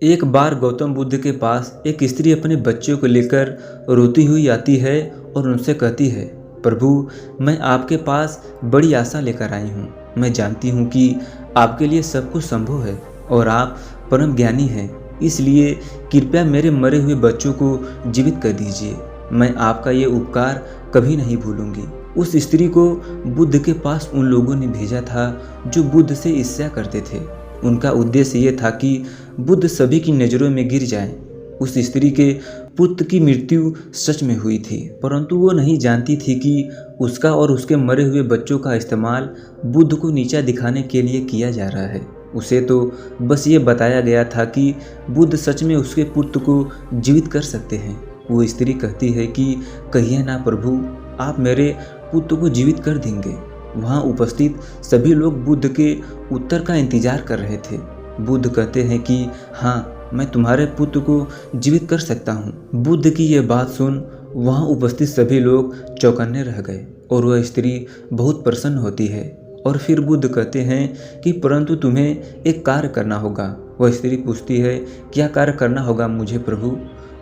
एक बार गौतम बुद्ध के पास एक स्त्री अपने बच्चों को लेकर रोती हुई आती है और उनसे कहती है, प्रभु, मैं आपके पास बड़ी आशा लेकर आई हूँ। मैं जानती हूँ कि आपके लिए सब कुछ संभव है और आप परम ज्ञानी हैं, इसलिए कृपया मेरे मरे हुए बच्चों को जीवित कर दीजिए। मैं आपका ये उपकार कभी नहीं भूलूंगी। उस स्त्री को बुद्ध के पास उन लोगों ने भेजा था जो बुद्ध से ईर्ष्या करते थे। उनका उद्देश्य ये था कि बुद्ध सभी की नज़रों में गिर जाएं। उस स्त्री के पुत्र की मृत्यु सच में हुई थी, परंतु वो नहीं जानती थी कि उसका और उसके मरे हुए बच्चों का इस्तेमाल बुद्ध को नीचा दिखाने के लिए किया जा रहा है। उसे तो बस ये बताया गया था कि बुद्ध सच में उसके पुत्र को जीवित कर सकते हैं। वो स्त्री कहती है कि कहिए ना प्रभु, आप मेरे पुत्र को जीवित कर देंगे। वहाँ उपस्थित सभी लोग बुद्ध के उत्तर का इंतजार कर रहे थे। बुद्ध कहते हैं कि हाँ, मैं तुम्हारे पुत्र को जीवित कर सकता हूँ। बुद्ध की यह बात सुन वहाँ उपस्थित सभी लोग चौकन्ने रह गए और वह स्त्री बहुत प्रसन्न होती है। और फिर बुद्ध कहते हैं कि परंतु तुम्हें एक कार्य करना होगा। वह स्त्री पूछती है, क्या कार्य करना होगा मुझे प्रभु?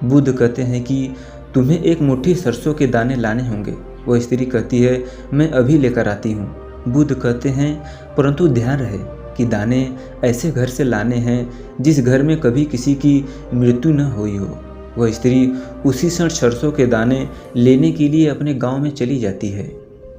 बुद्ध कहते हैं कि तुम्हें एक मुट्ठी सरसों के दाने लाने होंगे। वह स्त्री कहती है, मैं अभी लेकर आती हूँ। बुद्ध कहते हैं, परंतु ध्यान रहे कि दाने ऐसे घर से लाने हैं जिस घर में कभी किसी की मृत्यु न हुई हो। वह स्त्री उसी क्षण सरसों के दाने लेने के लिए अपने गांव में चली जाती है।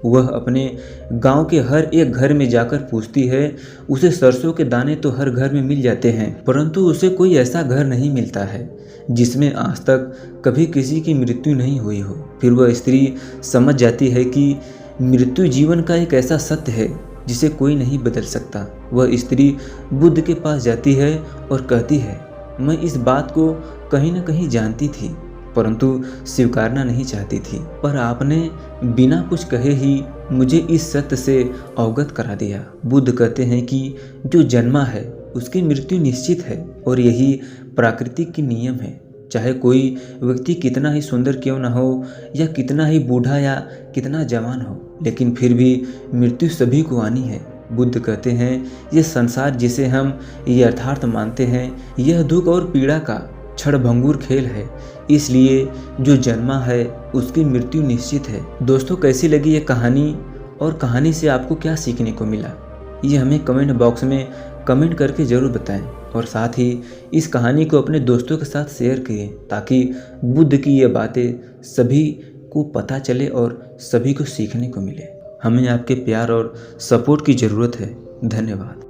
वह अपने गांव के हर एक घर में जाकर पूछती है। उसे सरसों के दाने तो हर घर में मिल जाते हैं, परंतु उसे कोई ऐसा घर नहीं मिलता है जिसमें आज तक कभी किसी की मृत्यु नहीं हुई हो। फिर वह स्त्री समझ जाती है कि मृत्यु जीवन का एक ऐसा सत्य है जिसे कोई नहीं बदल सकता। वह स्त्री बुद्ध के पास जाती है और कहती है, मैं इस बात को कहीं न कहीं जानती थी, परंतु स्वीकारना नहीं चाहती थी, पर आपने बिना कुछ कहे ही मुझे इस सत्य से अवगत करा दिया। बुद्ध कहते हैं कि जो जन्मा है उसकी मृत्यु निश्चित है और यही प्राकृतिक की नियम है। चाहे कोई व्यक्ति कितना ही सुंदर क्यों न हो, या कितना ही बूढ़ा या कितना जवान हो, लेकिन फिर भी मृत्यु सभी को आनी है। बुद्ध कहते हैं, यह संसार जिसे हम यथार्थ मानते हैं, यह दुख और पीड़ा का क्षणभंगुर खेल है, इसलिए जो जन्मा है उसकी मृत्यु निश्चित है। दोस्तों, कैसी लगी ये कहानी और कहानी से आपको क्या सीखने को मिला, ये हमें कमेंट बॉक्स में कमेंट करके ज़रूर बताएं। और साथ ही इस कहानी को अपने दोस्तों के साथ शेयर करें ताकि बुद्ध की ये बातें सभी को पता चले और सभी को सीखने को मिले। हमें आपके प्यार और सपोर्ट की ज़रूरत है। धन्यवाद।